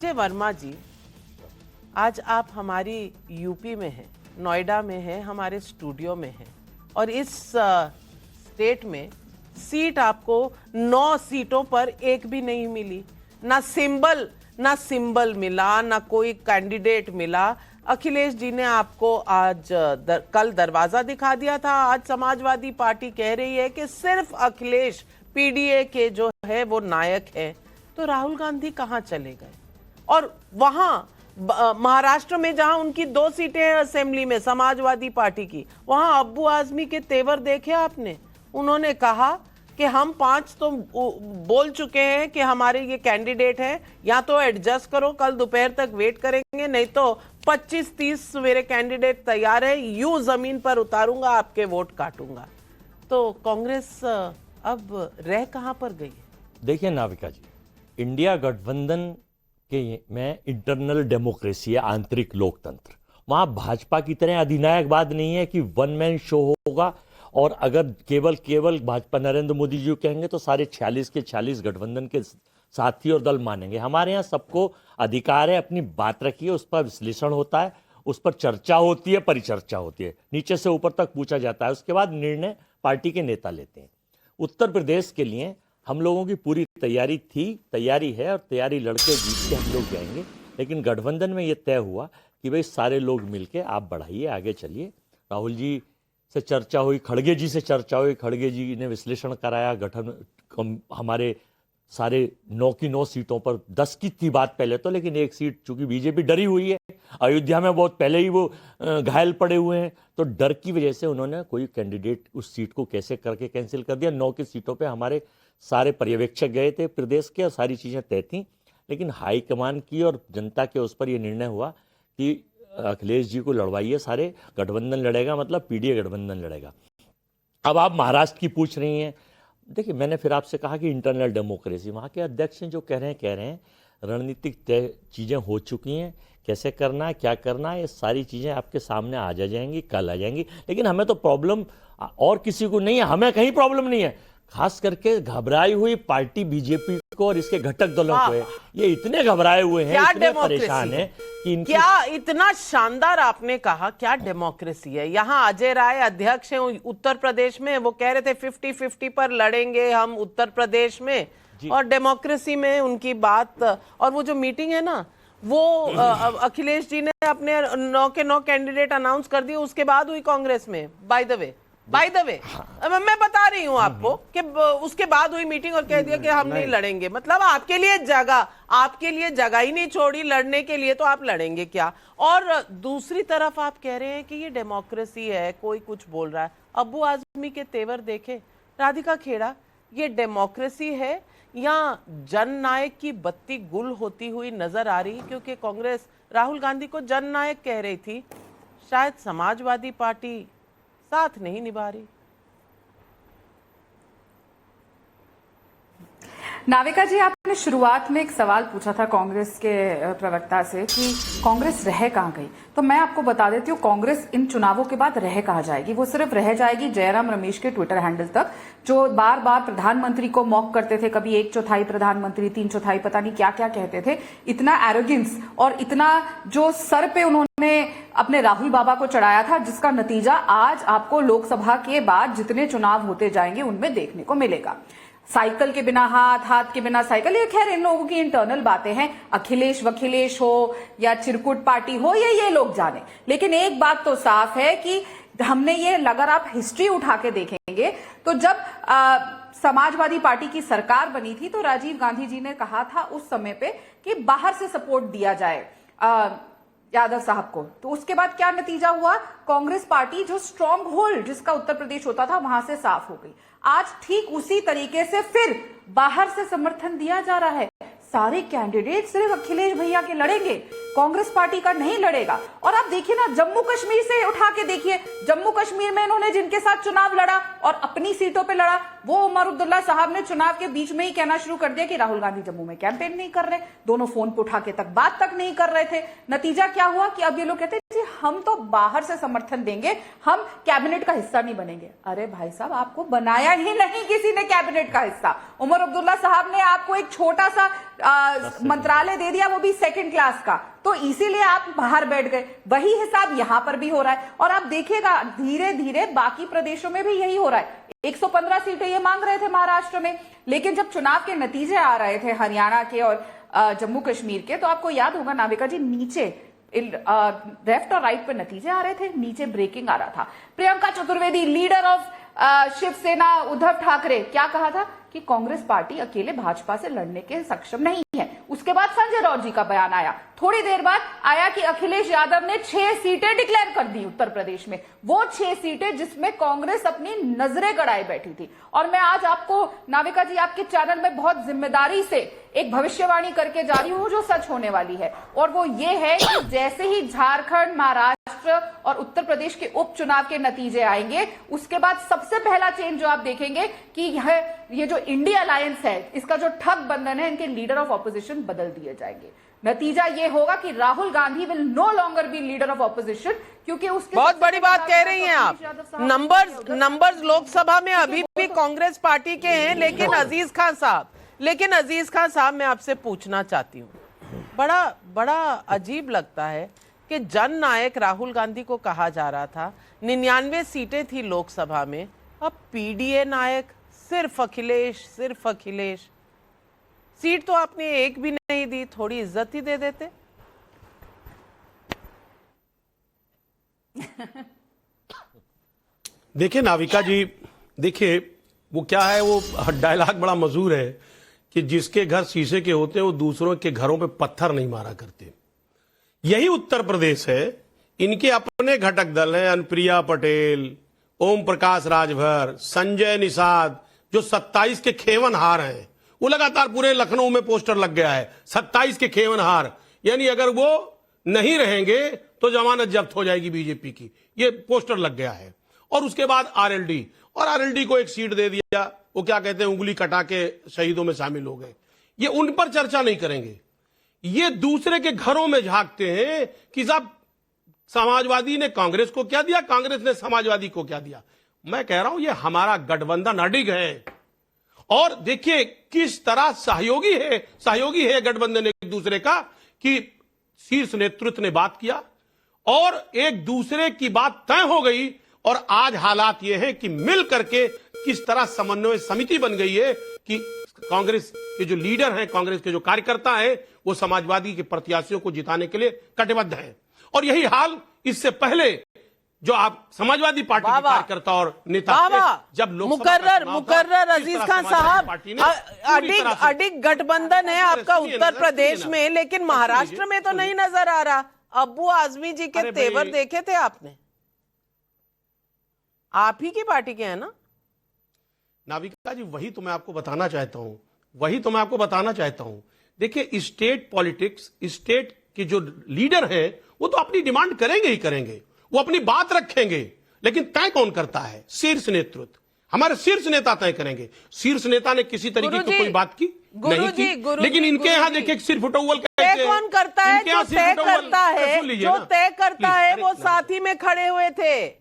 जय वर्मा जी, आज आप हमारी यूपी में हैं, नोएडा में हैं, हमारे स्टूडियो में हैं और इस स्टेट में सीट आपको 9 सीटों पर एक भी नहीं मिली। ना सिंबल मिला, ना कोई कैंडिडेट मिला। अखिलेश जी ने आपको आज कल दरवाजा दिखा दिया था। आज समाजवादी पार्टी कह रही है कि सिर्फ अखिलेश पीडीए के जो है वो नायक है। तो राहुल गांधी कहाँ चले गए? और वहां महाराष्ट्र में जहां उनकी 2 सीटें हैं असेंबली में समाजवादी पार्टी की, वहां अब्बू आजमी के तेवर देखे आपने? उन्होंने कहा कि हम 5 तो बोल चुके हैं कि हमारे ये कैंडिडेट हैं, या तो एडजस्ट करो, कल दोपहर तक वेट करेंगे, नहीं तो 25-30 मेरे कैंडिडेट तैयार है, यूं जमीन पर उतारूंगा, आपके वोट काटूंगा। तो कांग्रेस अब रह कहां पर गई? देखिए नाविका जी, इंडिया गठबंधन के में इंटरनल डेमोक्रेसी है, आंतरिक लोकतंत्र। वहां भाजपा की तरह अधिनायकवाद नहीं है कि वन मैन शो होगा और अगर केवल भाजपा नरेंद्र मोदी जी कहेंगे तो सारे 46 के 46 गठबंधन के साथी और दल मानेंगे। हमारे यहाँ सबको अधिकार है, अपनी बात रखिए, उस पर विश्लेषण होता है, उस पर चर्चा होती है, परिचर्चा होती है, नीचे से ऊपर तक पूछा जाता है, उसके बाद निर्णय पार्टी के नेता लेते हैं। उत्तर प्रदेश के लिए हम लोगों की पूरी तैयारी है और तैयारी लड़के जीत के हम लोग जाएंगे। लेकिन गठबंधन में ये तय हुआ कि भाई सारे लोग मिलके आप बढ़ाइए, आगे चलिए। राहुल जी से चर्चा हुई, खड़गे जी से चर्चा हुई, खड़गे जी ने विश्लेषण कराया, हमारे सारे 9 की 9 सीटों पर 10 की थी बात पहले तो, लेकिन एक सीट चूंकि बीजेपी डरी हुई है, अयोध्या में बहुत पहले ही वो घायल पड़े हुए हैं, तो डर की वजह से उन्होंने कोई कैंडिडेट उस सीट को कैसे करके कैंसिल कर दिया। 9 की सीटों पे हमारे सारे पर्यवेक्षक गए थे प्रदेश के और सारी चीज़ें तय थी, लेकिन हाईकमान की और जनता के उस पर यह निर्णय हुआ कि अखिलेश जी को लड़वाइए, सारे गठबंधन लड़ेगा, मतलब पीडीए गठबंधन लड़ेगा। अब आप महाराष्ट्र की पूछ रही हैं, देखिए मैंने फिर आपसे कहा कि इंटरनल डेमोक्रेसी, वहाँ के अध्यक्ष हैं जो कह रहे हैं, रणनीतिक तय चीज़ें हो चुकी हैं, कैसे करना है, क्या करना है, ये सारी चीज़ें आपके सामने आ जाएंगी, कल आ जाएंगी। लेकिन हमें तो प्रॉब्लम और किसी को नहीं है, हमें कहीं प्रॉब्लम नहीं है, खास करके घबराई हुई पार्टी बीजेपी को और इसके घटक दलों को है। ये इतने घबराए हुए हैं, इतने परेशान हैं कि क्या इतना शानदार आपने कहा, क्या डेमोक्रेसी है? यहाँ अजय राय अध्यक्ष हैं उत्तर प्रदेश में, वो कह रहे थे 50-50 पर लड़ेंगे हम उत्तर प्रदेश में, और डेमोक्रेसी में उनकी बात। और वो जो मीटिंग है ना, वो अखिलेश जी ने अपने 9 के 9 कैंडिडेट अनाउंस कर दिए, उसके बाद हुई कांग्रेस में। बाय द वे मैं बता रही हूं आपको कि उसके बाद हुई मीटिंग और कह दिया कि हम नहीं लड़ेंगे। मतलब आपके लिए जगह ही नहीं छोड़ी लड़ने के लिए, तो आप लड़ेंगे क्या? और दूसरी तरफ आप कह रहे हैं कि ये डेमोक्रेसी है, कोई कुछ बोल रहा है। अब्बू आजमी के तेवर देखे, राधिका खेड़ा, ये डेमोक्रेसी है या जननायक की बत्ती गुल होती हुई नजर आ रही? क्योंकि कांग्रेस राहुल गांधी को जननायक कह रही थी, शायद समाजवादी पार्टी साथ नहीं निभा रही। नाविका जी, आपने शुरुआत में एक सवाल पूछा था कांग्रेस के प्रवक्ता से कि कांग्रेस रह कहां गई, तो मैं आपको बता देती हूँ कांग्रेस इन चुनावों के बाद रह कहां जाएगी। वो सिर्फ रह जाएगी जयराम रमेश के ट्विटर हैंडल तक, जो बार बार प्रधानमंत्री को मॉक करते थे, कभी 1/4 प्रधानमंत्री, 3/4, पता नहीं क्या क्या कहते थे। इतना एरोगेंस और इतना जो सर पे उन्होंने अपने राहुल बाबा को चढ़ाया था, जिसका नतीजा आज आपको लोकसभा के बाद जितने चुनाव होते जाएंगे उनमें देखने को मिलेगा। साइकिल के बिना हाथ, हाथ के बिना साइकिल, ये खैर इन लोगों की इंटरनल बातें हैं, अखिलेश वखिलेश हो या चिरकुट पार्टी हो, ये लोग जाने। लेकिन एक बात तो साफ है कि हमने ये, अगर आप हिस्ट्री उठा के देखेंगे तो जब समाजवादी पार्टी की सरकार बनी थी तो राजीव गांधी जी ने कहा था उस समय पे कि बाहर से सपोर्ट दिया जाए यादव साहब को। तो उसके बाद क्या नतीजा हुआ? कांग्रेस पार्टी जो स्ट्रॉन्ग होल्ड जिसका उत्तर प्रदेश होता था, वहां से साफ हो गई। आज ठीक उसी तरीके से फिर बाहर से समर्थन दिया जा रहा है। सारे कैंडिडेट सिर्फ अखिलेश भैया के लड़ेंगे, कांग्रेस पार्टी का नहीं लड़ेगा। और आप देखिए ना, जम्मू कश्मीर से उठा के देखिए, जम्मू कश्मीर में इन्होंने जिनके साथ चुनाव लड़ा और अपनी सीटों पे लड़ा, वो उमर अब्दुल्ला साहब ने चुनाव के बीच में ही कहना शुरू कर दिया कि राहुल गांधी जम्मू में कैंपेन नहीं कर रहे। दोनों फोन पे उठा के बात तक नहीं कर रहे थे। नतीजा क्या हुआ कि अब ये लोग कहते हैं जी हम तो बाहर से समर्थन देंगे, हम कैबिनेट का हिस्सा नहीं बनेंगे। अरे भाई साहब, आपको बनाया ही नहीं किसी ने कैबिनेट का हिस्सा। उमर अब्दुल्ला साहब ने आपको एक छोटा सा मंत्रालय दे दिया, वो भी सेकंड क्लास का, तो इसीलिए आप बाहर बैठ गए। वही हिसाब यहां पर भी हो रहा है। और आप देखिएगा धीरे धीरे बाकी प्रदेशों में भी यही हो रहा है। 115 सीटें ये मांग रहे थे महाराष्ट्र में, लेकिन जब चुनाव के नतीजे आ रहे थे हरियाणा के और जम्मू कश्मीर के, तो आपको याद होगा नाविका जी, नीचे लेफ्ट और राइट पे नतीजे आ रहे थे, नीचे ब्रेकिंग आ रहा था। प्रियंका चतुर्वेदी, लीडर ऑफ शिवसेना उद्धव ठाकरे, क्या कहा था कि कांग्रेस पार्टी अकेले भाजपा से लड़ने के सक्षम नहीं है। उसके बाद संजय राउत जी का बयान आया, थोड़ी देर बाद आया कि अखिलेश यादव ने 6 सीटें डिक्लेयर कर दी उत्तर प्रदेश में, वो 6 सीटें जिसमें कांग्रेस अपनी नजरें गड़ाए बैठी थी। और मैं आज आपको नाविका जी आपके चैनल में बहुत जिम्मेदारी से एक भविष्यवाणी करके जा रही हूं जो सच होने वाली है, और वो ये है कि जैसे ही झारखंड, महाराष्ट्र और उत्तर प्रदेश के उपचुनाव के नतीजे आएंगे, उसके बाद सबसे पहला चेंज जो आप देखेंगे कि ये जो इंडिया अलायंस है, इसका जो ठग बंधन है, इनके लीडर ऑफ ऑपोजिशन बदल दिए जाएंगे। नतीजा ये होगा कि Rahul Gandhi will no longer be leader of opposition, क्योंकि उसके बहुत बड़ी बात कह रही हैं आप। नंबर्स लोकसभा में अभी भी कांग्रेस पार्टी के हैं, लेकिन अजीज खान साहब मैं आपसे पूछना चाहती हूँ, बड़ा अजीब लगता है कि जन नायक राहुल गांधी को कहा जा रहा था, 99 सीटें थी लोकसभा में, अब पीडीए नायक सिर्फ अखिलेश। सीट तो आपने एक भी नहीं दी, थोड़ी इज्जत ही दे देते। देखिए नाविका जी, देखिए वो क्या है, वो डायलॉग बड़ा मशहूर है कि जिसके घर शीशे के होते हैं वो दूसरों के घरों पे पत्थर नहीं मारा करते। यही उत्तर प्रदेश है, इनके अपने घटक दल हैं, अनुप्रिया पटेल, ओम प्रकाश राजभर, संजय निषाद, जो 27 के खेवन हार हैं। वो लगातार पूरे लखनऊ में पोस्टर लग गया है, 27 के खेवन हार, यानी अगर वो नहीं रहेंगे तो जमानत जब्त हो जाएगी बीजेपी की, ये पोस्टर लग गया है। और उसके बाद आरएलडी को एक सीट दे दिया, वो क्या कहते हैं, उंगली कटा के शहीदों में शामिल हो गए। ये उन पर चर्चा नहीं करेंगे, ये दूसरे के घरों में झांकते हैं कि साहब समाजवादी ने कांग्रेस को क्या दिया, कांग्रेस ने समाजवादी को क्या दिया। मैं कह रहा हूं ये हमारा गठबंधन अडिग है, और देखिए किस तरह सहयोगी है गठबंधन एक दूसरे का, कि शीर्ष नेतृत्व ने बात किया और एक दूसरे की बात तय हो गई। और आज हालात यह है कि मिल करके किस तरह समन्वय समिति बन गई है कि कांग्रेस के जो लीडर हैं, कांग्रेस के जो कार्यकर्ता हैं, वो समाजवादी के प्रत्याशियों को जिताने के लिए कटिबद्ध हैं। और यही हाल इससे पहले जो आप समाजवादी पार्टी के कार्यकर्ता और नेता थे, जब मुकर्रर अजीज खान साहब, अडिग गठबंधन है आपका उत्तर प्रदेश में, लेकिन महाराष्ट्र में तो नहीं नजर आ रहा। अब्बू आजमी जी के तेवर देखे थे आपने? आप ही की पार्टी के हैं ना नाविका जी? वही तो मैं आपको बताना चाहता हूं। देखिए स्टेट पॉलिटिक्स, स्टेट के जो लीडर हैं वो तो अपनी डिमांड करेंगे ही करेंगे, वो अपनी बात रखेंगे, लेकिन तय कौन करता है? शीर्ष नेतृत्व, हमारे शीर्ष नेता तय करेंगे। शीर्ष नेता ने किसी तरीके की कोई बात की नहीं की, लेकिन इनके यहाँ देखिए सिर्फ टोवल कौन करता है? जो तय करता है वो साथी में खड़े हुए थे।